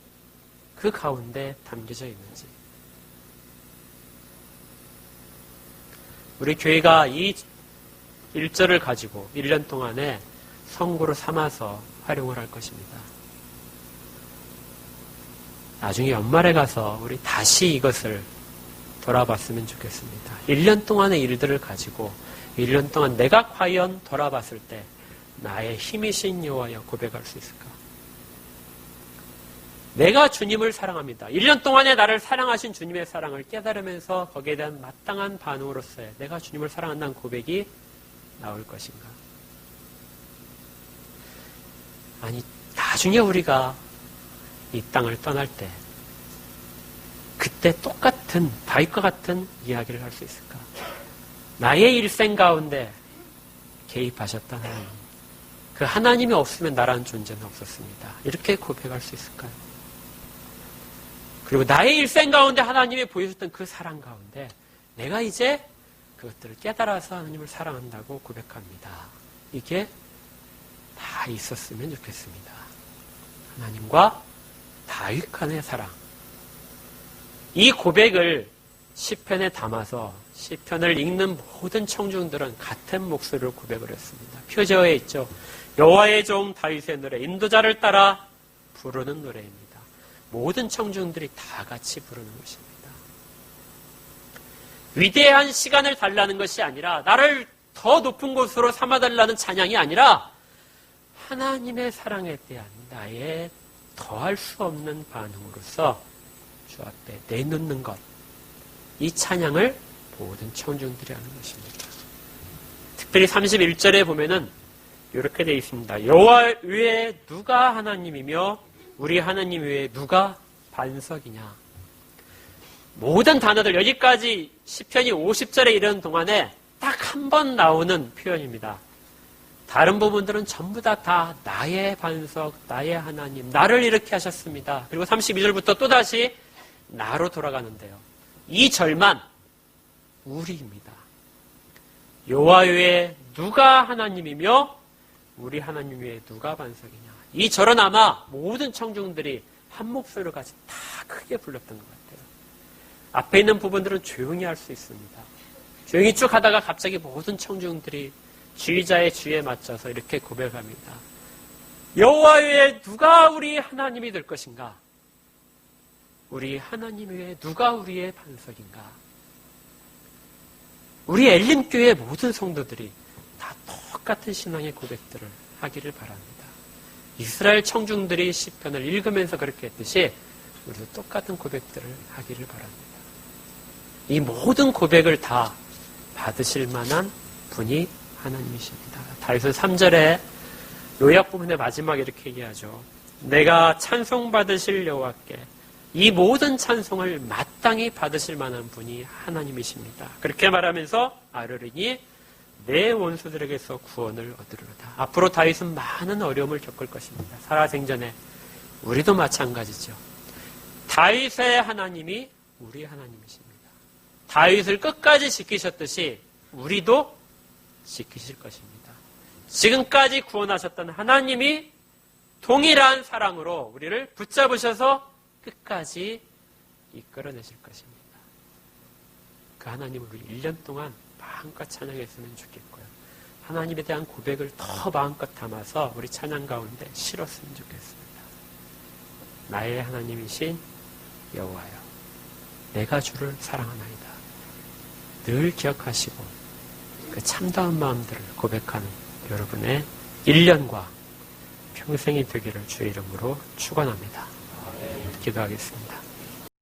그 가운데 담겨져 있는지. 우리 교회가 이 1절을 가지고 1년 동안에 선고로 삼아서 활용을 할 것입니다. 나중에 연말에 가서 우리 다시 이것을 돌아봤으면 좋겠습니다. 1년 동안의 일들을 가지고 1년 동안 내가 과연 돌아봤을 때 나의 힘이신 여호와여 고백할 수 있을까? 내가 주님을 사랑합니다. 1년 동안에 나를 사랑하신 주님의 사랑을 깨달으면서 거기에 대한 마땅한 반응으로서의 내가 주님을 사랑한다는 고백이 나올 것인가? 아니, 나중에 우리가 이 땅을 떠날 때 그때 똑같은 다윗과 같은 이야기를 할 수 있을까? 나의 일생 가운데 개입하셨던 하나님, 그 하나님이 없으면 나라는 존재는 없었습니다. 이렇게 고백할 수 있을까요? 그리고 나의 일생 가운데 하나님이 보여줬던 그 사랑 가운데 내가 이제 그것들을 깨달아서 하나님을 사랑한다고 고백합니다. 이게 다 있었으면 좋겠습니다. 하나님과 다윗 간의 사랑. 이 고백을 시편에 담아서 시편을 읽는 모든 청중들은 같은 목소리로 고백을 했습니다. 표제어에 있죠. 여호와의 종 다윗의 노래, 인도자를 따라 부르는 노래입니다. 모든 청중들이 다 같이 부르는 것입니다. 위대한 시간을 달라는 것이 아니라 나를 더 높은 곳으로 삼아달라는 찬양이 아니라 하나님의 사랑에 대한 나의 더할 수 없는 반응으로서 주 앞에 내놓는 것, 이 찬양을 모든 청중들이 하는 것입니다. 특별히 31절에 보면은 이렇게 되어 있습니다. 여호와 외에 누가 하나님이며 우리 하나님 외에 누가 반석이냐. 모든 단어들 여기까지 시편이 50절에 이르는 동안에 딱 한 번 나오는 표현입니다. 다른 부분들은 전부 다 나의 반석, 나의 하나님, 나를 이렇게 하셨습니다. 그리고 32절부터 또다시 나로 돌아가는데요. 이 절만 우리입니다. 여호와 외에 누가 하나님이며 우리 하나님 외에 누가 반석이냐. 이 절은 아마 모든 청중들이 한 목소리로 같이 다 크게 불렀던 것 같아요. 앞에 있는 부분들은 조용히 할 수 있습니다. 조용히 쭉 하다가 갑자기 모든 청중들이 주의자의 주의에 맞춰서 이렇게 고백합니다. 여호와 외에 누가 우리 하나님이 될 것인가? 우리 하나님 외에 누가 우리의 반석인가? 우리 엘림교회 모든 성도들이 다 똑같은 신앙의 고백들을 하기를 바랍니다. 이스라엘 청중들이 시편을 읽으면서 그렇게 했듯이 우리도 똑같은 고백들을 하기를 바랍니다. 이 모든 고백을 다 받으실 만한 분이 하나님이십니다. 다윗은 3절에 요약 부분의 마지막에 이렇게 얘기하죠. 내가 찬송받으실 여호와께 이 모든 찬송을 마땅히 받으실 만한 분이 하나님이십니다. 그렇게 말하면서 아르르니 내 원수들에게서 구원을 얻으리로다. 앞으로 다윗은 많은 어려움을 겪을 것입니다. 살아생전에 우리도 마찬가지죠. 다윗의 하나님이 우리 하나님이십니다. 다윗을 끝까지 지키셨듯이 우리도 지키실 것입니다. 지금까지 구원하셨던 하나님이 동일한 사랑으로 우리를 붙잡으셔서 끝까지 이끌어내실 것입니다. 그 하나님을 우리 1년 동안 마음껏 찬양했으면 좋겠고요. 하나님에 대한 고백을 더 마음껏 담아서 우리 찬양 가운데 실었으면 좋겠습니다. 나의 하나님이신 여호와여, 내가 주를 사랑하나이다. 늘 기억하시고 그 참다운 마음들을 고백하는 여러분의 1년과 평생이 되기를 주의 이름으로 축원합니다. 기도하겠습니다.